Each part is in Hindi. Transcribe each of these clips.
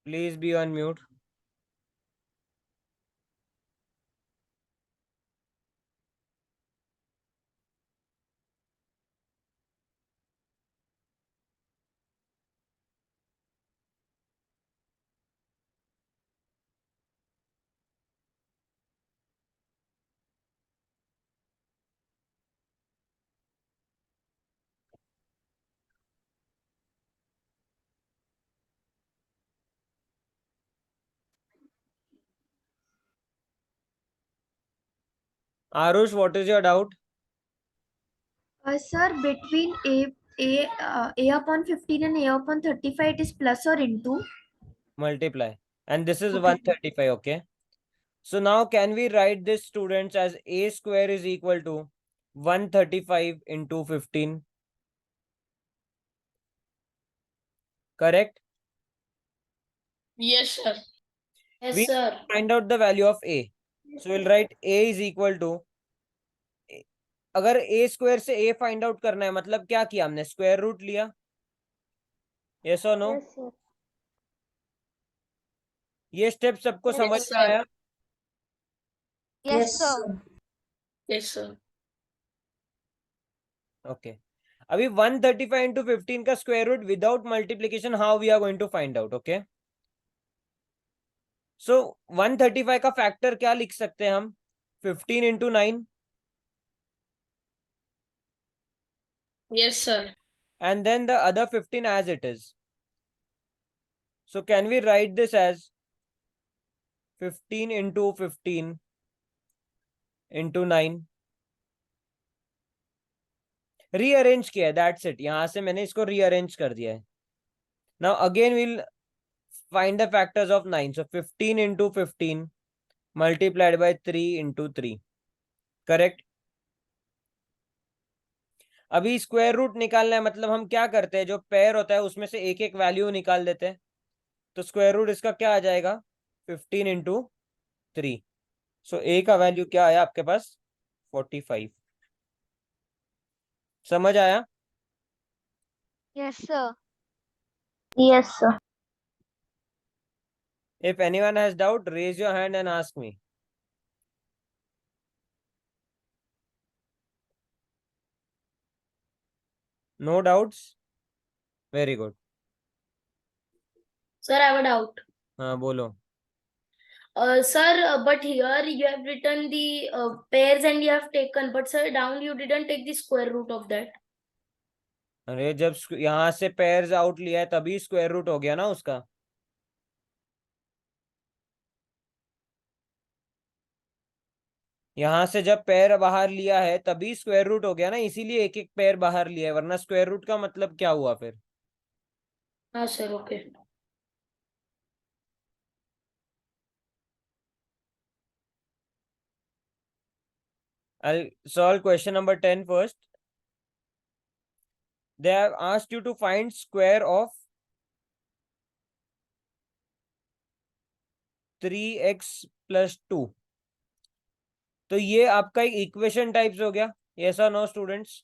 Please be on mute. Arush, what is your doubt? Sir, between a upon 15 and a upon 35, it is plus or into? Multiply. And this is Okay. 135, okay? So now can we write this, students, as a square is equal to 135 into 15? Correct? Yes, sir. Yes, We sir. find out the value of a. So we'll write a is equal to, अगर a स्क्वायर से a फाइंड आउट करना है मतलब क्या किया हमने, स्क्वायर रूट लिया. यस और नो? Yes, sir. ये स्टेप सबको Yes, समझ में sir. आया? Yes, sir. Yes, sir. Okay. अभी 135 into 15 का square root without multiplication how we are going to find out. Okay, so 135 का फैक्टर क्या लिख सकते हैं हम? 15 into 9. Yes, sir. And then the other 15 as it is. So can we write this as 15 into 15 into 9? Rearrange किया है, दैट्स इट. यहां से मैंने इसको रीअरेंज कर दिया है. Now again will find the factors of 9. So 15 into 15 multiplied by 3 into 3. Correct. अभी स्क्वायर रूट निकालना है मतलब हम क्या करते हैं, जो पेयर होता है उसमें से एक एक वैल्यू निकाल देते हैं. तो स्क्वायर रूट इसका क्या आ जाएगा? 15 into 3. सो ए का वैल्यू क्या आया आपके पास? 45. समझ आया? Yes, sir. Yes, sir. If anyone has doubt, raise your hand and ask me. No doubts? Very good. Sir, I have a doubt. हाँ बोलो. Sir, but here you have written the pairs and you have taken, but sir, down you didn't take the square root of that. अरे जब यहाँ से पेयर्स आउट लिया है तभी स्क्वायर रूट हो गया ना उसका. यहाँ से जब पेयर बाहर लिया है तभी स्क्वायर रूट हो गया ना, इसीलिए एक एक पेयर बाहर लिया है, वरना स्क्वायर रूट का मतलब क्या हुआ फिर? हाँ sir, okay. I'll solve question number 10 first. They have asked you to find square of 3x plus 2. तो ये आपका एक इक्वेशन टाइप्स हो गया. यस और no students?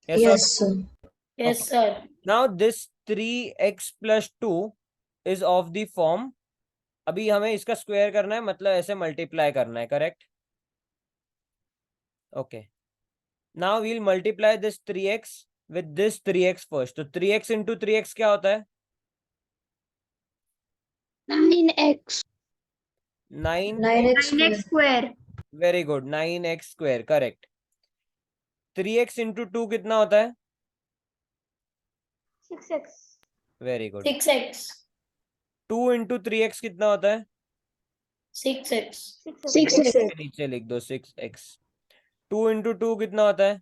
Yes, sir. Yes, Okay. sir. Now this 3x plus 2 is of the form. अभी हमें इसका स्क्वायर करना है मतलब ऐसे मल्टीप्लाई करना है. Correct. Okay. Now we'll multiply this 3x with this 3x first. तो 3x into 3x क्या होता है? 9x. 9. 9x 9x square. Very good. 9x square. Correct. 3x into 2 कितना होता है? 6x. Very good. 6x. 2 into 3x कितना होता है? 6x. 6x. नीचे लिख दो 6x. 2 into 2 कितना होता है?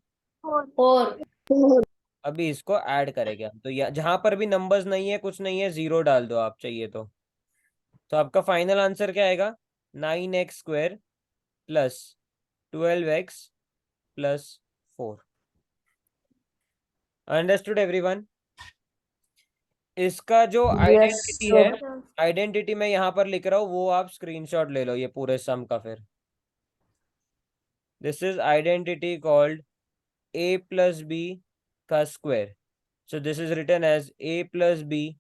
4. अभी इसको ऐड करेंगे हम. तो जहां पर भी नंबर्स नहीं है, कुछ नहीं है, जीरो डाल दो आप चाहिए तो आपका फाइनल आंसर क्या आएगा? 9x square plus 12x plus 4. Understood everyone? इसका जो आइडेंटिटी है, आइडेंटिटी मैं यहाँ पर लिख रहा हूँ, वो आप स्क्रीनशॉट ले लो ये पूरे सम का. फिर this is identity called a plus b का square. So this is written as a plus b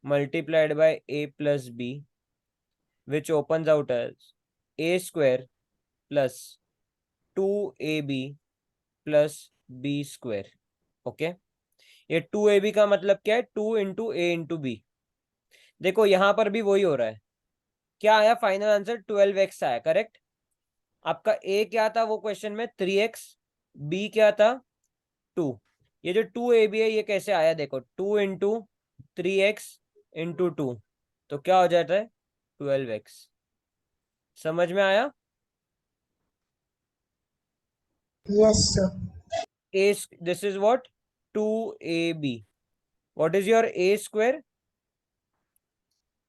multiplied by a plus b, which opens out as a square plus 2ab plus b square. Okay, ये 2ab का मतलब क्या है? 2 इंटू ए इंटू बी. देखो यहां पर भी वही हो रहा है. क्या आया फाइनल आंसर? 12x आया. करेक्ट. आपका a क्या था वो क्वेश्चन में? 3x. b क्या था? 2. ये जो 2ab है ये कैसे आया? देखो 2 इंटू 3x इंटू 2, तो क्या हो जाता है? 12x. समझ में आया? Yes, sir. a this is what? 2ab. what is your a square?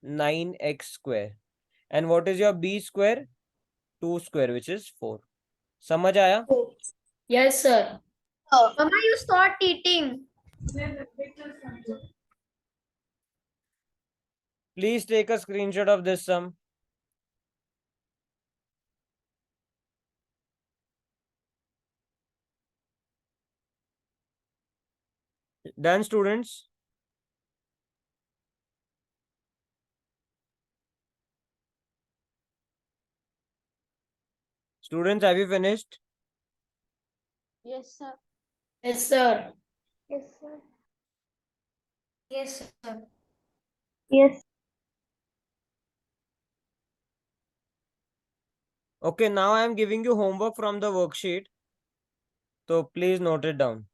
9x square. and what is your b square? 2 square, which is 4. समझ आया? Yes, sir. Mama, you start eating. Please take a screenshot of this sum. Done, students? Students, have you finished? Yes, sir. Yes, sir. Yes, sir. Yes, sir. Yes. Okay, now I am giving you homework from the worksheet. So please note it down.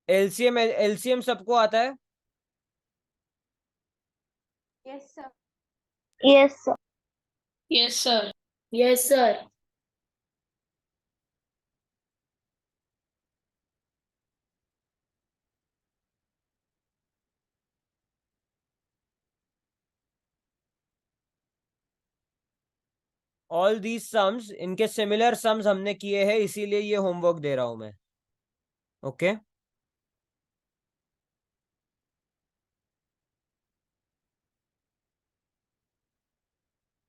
LCM सबको आता है? Yes, sir. Yes, sir. Yes, sir. Yes, sir. All these sums, इनके similar sums हमने किए हैं, इसीलिए ये homework दे रहा हूं मैं. Okay?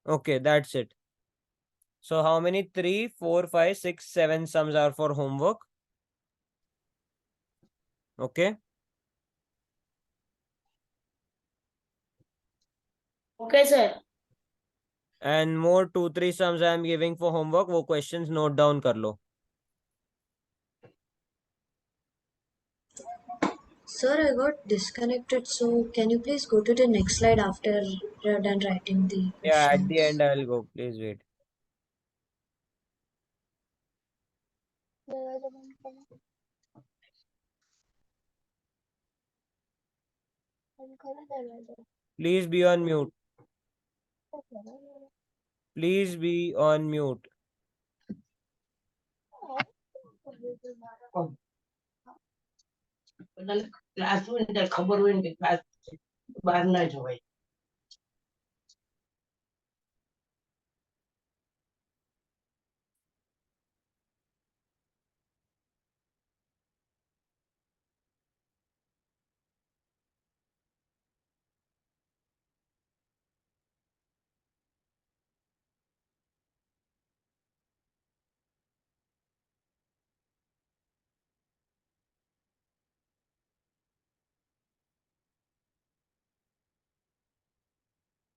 Okay, that's it. So how many? 3, 4, 5, 6, 7 sums are for homework. Okay? Okay, sir. And more 2, 3 sums I am giving for homework. वो questions note down कर लो. Sir, I got disconnected, so can you please go to the next slide after you're done writing the Yeah, at the questions? end I will go. Please wait. Please be on mute. Please be on mute. Class में खबर हुई कि क्लास बाहर ना जाओ भाई.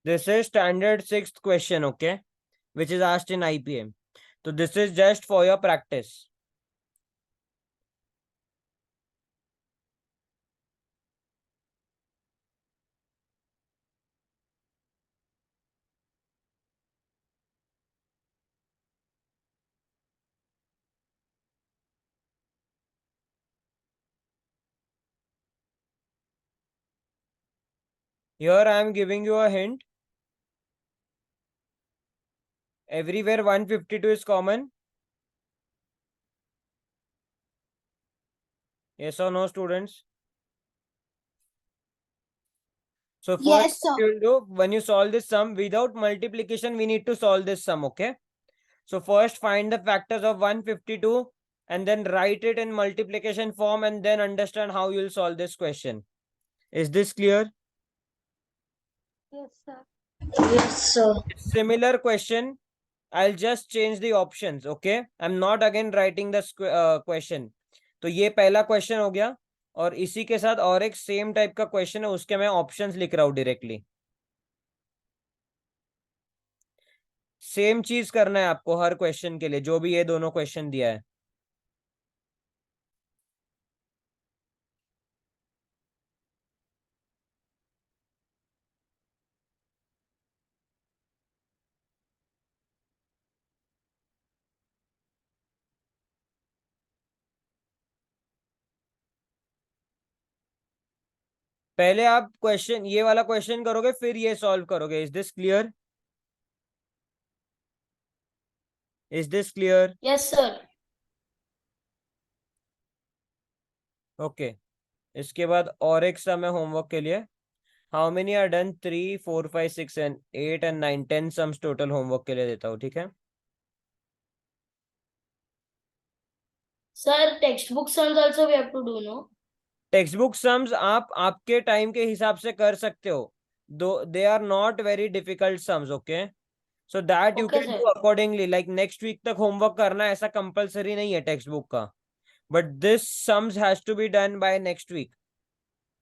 This is standard 6th question, okay? Which is asked in IPM. So this is just for your practice. Here I am giving you a hint. Everywhere 152 is common. Yes or no, students? So first, Yes, sir. what you will do when you solve this sum without multiplication, we need to solve this sum, okay? So first find the factors of 152 and then write it in multiplication form and then understand how you'll solve this question. Is this clear? Yes, sir. Yes, sir. Similar question. I'll just change the options. Okay. I'm not again writing the question. तो ये पहला क्वेश्चन हो गया और इसी के साथ और एक सेम टाइप का क्वेश्चन है, उसके मैं ऑप्शंस लिख रहा हूँ डायरेक्टली. सेम चीज करना है आपको हर क्वेश्चन के लिए, जो भी ये दोनों क्वेश्चन दिया है. पहले आप क्वेश्चन, ये वाला क्वेश्चन करोगे फिर ये सॉल्व करोगे. Is this clear? Is this clear? Yes, sir. Okay. इसके बाद और एक सम है होमवर्क के लिए. How many are done? 3, 4, 5, 6 and 8 and 9, 10 sums total homework के लिए देता हूँ. ठीक है. Sir, textbook sums also we have to do, no? Textbook sums आप आपके टाइम के हिसाब से कर सकते हो. They are not very difficult sums. Okay. So that you Okay, can sir. Do accordingly. Like next week तक होमवर्क करना ऐसा कंपलसरी नहीं है टेक्स्ट बुक का. But this sums has to be done by next week.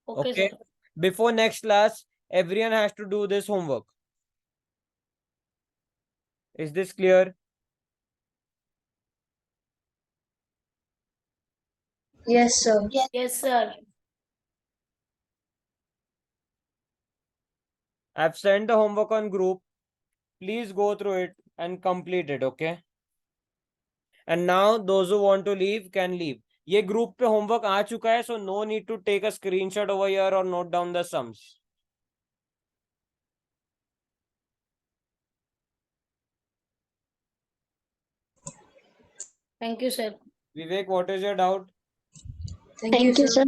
Okay, Okay. sir. Before next class, everyone has to do this homework. Is this clear? Yes, sir. Yes, sir. I've sent the homework on group. Please go through it and complete it. Okay. And now those who want to leave can leave. ये ग्रुप पे होमवर्क आ चुका है, so no need to take a screenshot over here or note down the sums. Thank you, sir. Vivek, what is your doubt? Thank you, sir.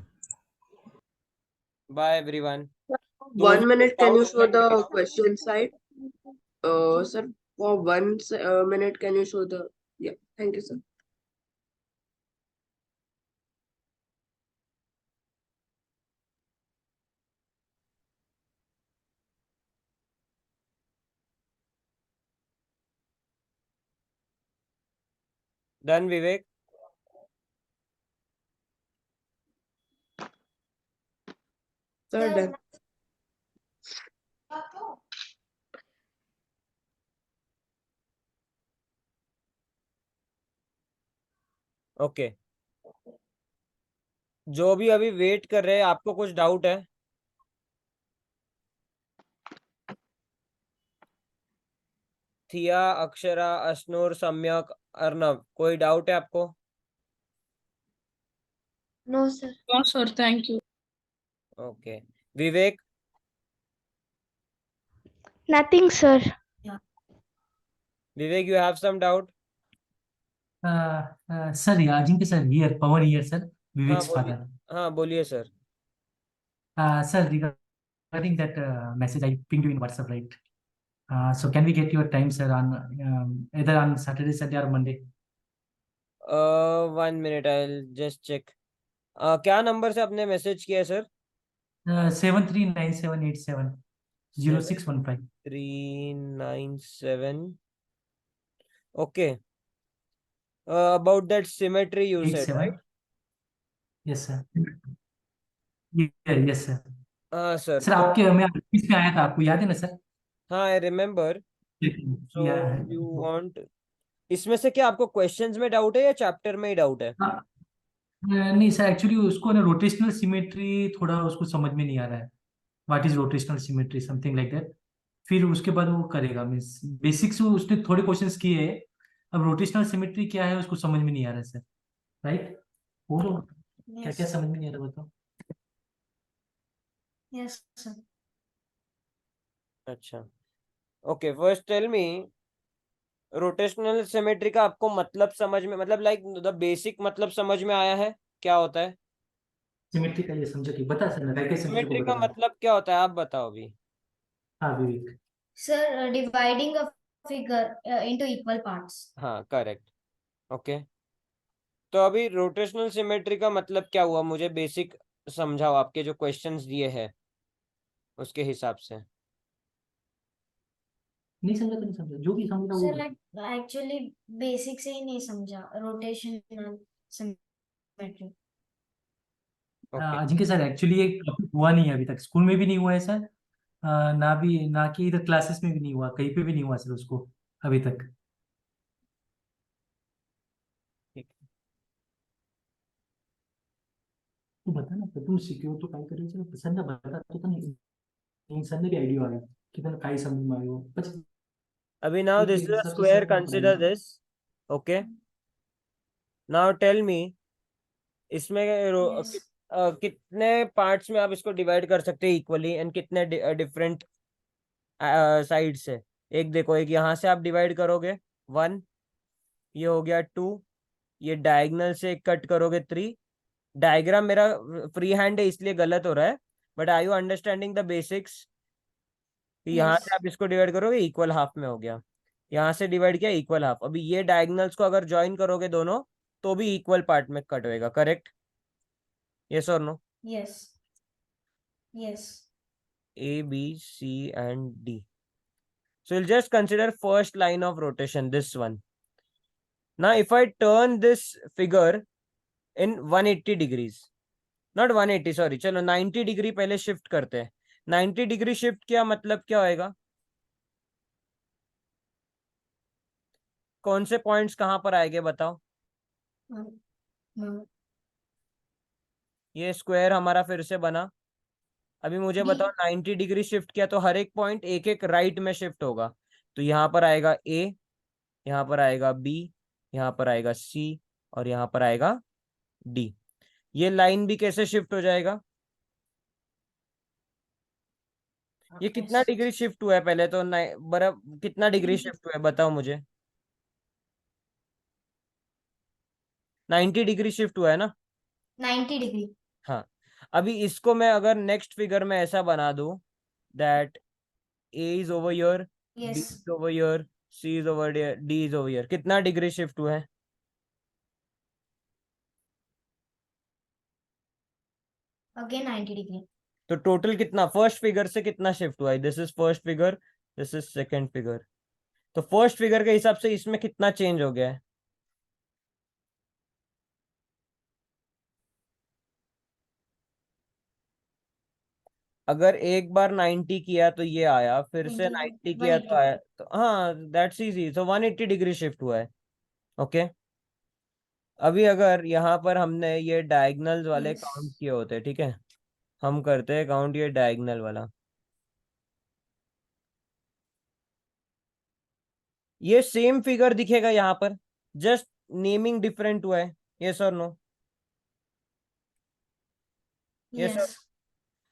Bye everyone. 1 minute, can you show the question side? Sir, for 1 minute, can you show the? Yeah, thank you, sir. Done, Vivek? Sir, done. Okay. जो भी अभी वेट कर रहे हैं, आपको कुछ डाउट है? थिया, अक्षरा, अश्नूर, सम्यक, अर्नव, कोई डाउट है आपको? No, sir. No, sir. Thank you. Okay. Vivek? Nothing, sir. Vivek, you have some doubt? Sir, Ajinkya sir here, Power here, sir. हाँ Vivek's बोलिए. father. हाँ बोलिए sir. Sir, regarding that message I pinged you in WhatsApp, right? So can we get your time, sir, on either on Saturday, Sunday, or Monday? 1 minute, I'll just check. क्या नंबर से आपने मैसेज किया है sir? 7397870615. 397. Okay. About that symmetry you said, 87. right? Yes, sir. Yeah, yes, sir. हाँ सर. सर आपके मैं ऑफिस में आया था, आपको याद है ना सर? हाँ I remember. So Yeah. you want, इसमें से क्या आपको क्वेश्चंस में डाउट है या चैप्टर में ही डाउट है? नहीं सर, एक्चुअली उसको ना रोटेशनल सिमेट्री थोड़ा उसको समझ में नहीं आ रहा है. What is rotational symmetry, something like that. फिर उसके बाद वो करेगा, मीन्स बेसिक्स उसने थोड़े क्वेश्चंस किए हैं. अब रोटेशनल सिमेट्री क्या है उसको समझ में नहीं आ रहा है सर. राइट? बोलो क्या क्या समझ में नहीं आ रहा बताओ. Yes, sir. अच्छा. Okay, first tell me, rotational symmetry का आपको मतलब समझ में, मतलब लाइक द बेसिक मतलब समझ में आया है क्या होता है? सिमेट्री का ये समझो कि बता सर, ना कैसे सिमेट्री का बता. मतलब क्या होता है आप बताओ अभी. हाँ विवेक. Sir, dividing a figure into equal parts. हाँ करेक्ट। ओके, तो अभी रोटेशनल सिमेट्री का मतलब क्या हुआ, मुझे बेसिक समझाओ, आपके जो क्वेश्चंस दिए हैं उसके हिसाब से। नहीं समझा तो नहीं समझा, जो भी समझा वो सर बोलो। मैं एक्चुअली बेसिक से ही नहीं समझा rotational symmetry. Okay, Ajinkya sir actually ये टॉपिक हुआ नहीं है अभी तक, स्कूल में भी नहीं हुआ है सर। ना भी ना कि इधर क्लासेस में भी नहीं हुआ, कहीं पे भी नहीं हुआ सर उसको अभी तक। ठीक। तू बता ना, तुम सिक्योर तो काय करेल सर, सर ना बता तो नहीं सर ने भी आयडिया आया की त्याला काय समजून मारो बस। अभी नाउ ठीक दिस है इज अ हिसाब से स्क्वायर, सर ने कंसिडर पढ़ाया। This. Okay, now tell me, इसमें Yes. कितने पार्ट्स में आप इसको डिवाइड कर सकते हैं इक्वली, एंड कितने डिफरेंट साइड से। एक देखो, एक यहाँ से आप डिवाइड करोगे 1, ये हो गया 2, ये डायगोनल से एक कट करोगे 3। डायग्राम मेरा फ्री हैंड है इसलिए गलत हो रहा है, but are you understanding the basics? यहाँ Yes. से आप इसको डिवाइड करोगे, इक्वल हाफ में हो गया। यहाँ से डिवाइड किया, इक्वल हाफ। अभी ये डायगोनल्स को अगर ज्वाइन करोगे दोनों, तो भी इक्वल पार्ट में कट होएगा, करेक्ट? यस और no? Yes. Yes. A, B, C and D. So we'll just consider first line of rotation, this one. Now if I turn this figure in 180 degrees, not 180, sorry, चलो 90 डिग्री पहले शिफ्ट करते हैं। 90 डिग्री शिफ्ट किया मतलब क्या होएगा? कौन से पॉइंट्स कहाँ पर आएंगे बताओ? Hmm. ये स्क्वायर हमारा फिर से बना। अभी मुझे D. बताओ, 90 डिग्री शिफ्ट किया तो हर एक पॉइंट एक एक राइट में शिफ्ट होगा। तो यहाँ पर आएगा ए, यहाँ पर आएगा बी, यहाँ पर आएगा सी, और यहाँ पर आएगा डी। ये लाइन भी कैसे शिफ्ट हो जाएगा? ये कितना Yes. डिग्री शिफ्ट हुआ है पहले तो? बराबर कितना डिग्री शिफ्ट हुआ है बताओ मुझे? 90 डिग्री शिफ्ट हुआ है ना? 90 degree. हाँ। अभी इसको मैं अगर नेक्स्ट फिगर में ऐसा बना दूं, that A is over here, B Yes. Is over here, C is over here, D is over here, कितना डिग्री शिफ्ट हुआ है? Again 90 degree. तो टोटल कितना, फर्स्ट फिगर से कितना शिफ्ट हुआ है? This is first figure, this is second figure. तो फर्स्ट फिगर के हिसाब से इसमें कितना चेंज हो गया है? अगर एक बार 90 किया तो ये आया, फिर से 20. 90 किया तो 180. आया, तो हाँ दैट्स इजी। तो 180 डिग्री शिफ्ट हुआ है। ओके, अभी अगर यहाँ पर हमने ये डायगोनल्स वाले Yes. काउंट किए होते, ठीक है, हम करते हैं काउंट ये डायगोनल वाला। ये सेम फिगर दिखेगा यहाँ पर, जस्ट नेमिंग डिफरेंट हुआ है। यस और नो? यस। Yes.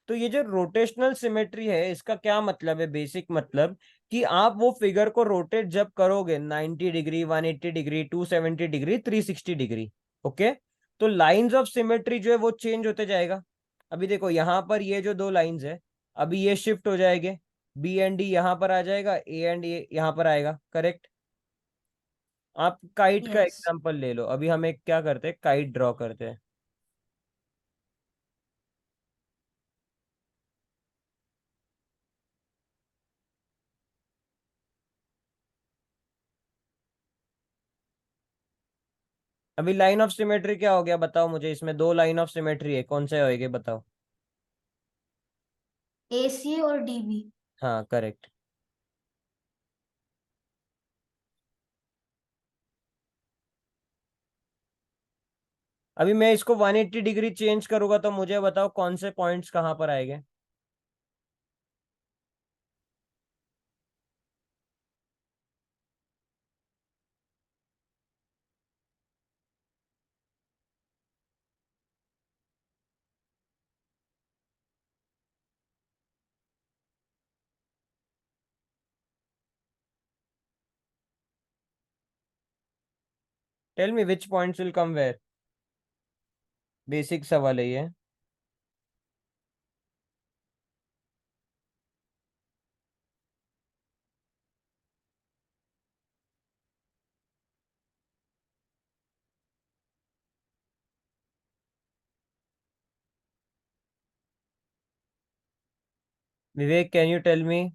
तो ये जो रोटेशनल सिमेट्री है, इसका क्या मतलब है? बेसिक मतलब कि आप वो फिगर को रोटेट जब करोगे 90 degree, 180 degree, 270 degree, 360 degree, okay, तो लाइंस ऑफ सिमेट्री जो है वो चेंज होते जाएगा। अभी देखो यहाँ पर ये जो दो लाइंस है, अभी ये शिफ्ट हो जाएंगे, बी एंड डी यहाँ पर आ जाएगा, ए एंड ए यहाँ पर आएगा, करेक्ट? आप काइट का Yes. एग्जांपल ले लो। अभी हम एक क्या करते हैं, काइट ड्रॉ करते हैं। अभी लाइन ऑफ सिमेट्री क्या हो गया बताओ मुझे? इसमें दो लाइन ऑफ सिमेट्री है, कौन से होएंगे बताओ? AC और DB. हाँ करेक्ट। अभी मैं इसको 180 डिग्री चेंज करूंगा तो मुझे बताओ कौन से पॉइंट्स कहाँ पर आएंगे? Tell me which points will come where. Basic सवाल है ये। Vivek, can you tell me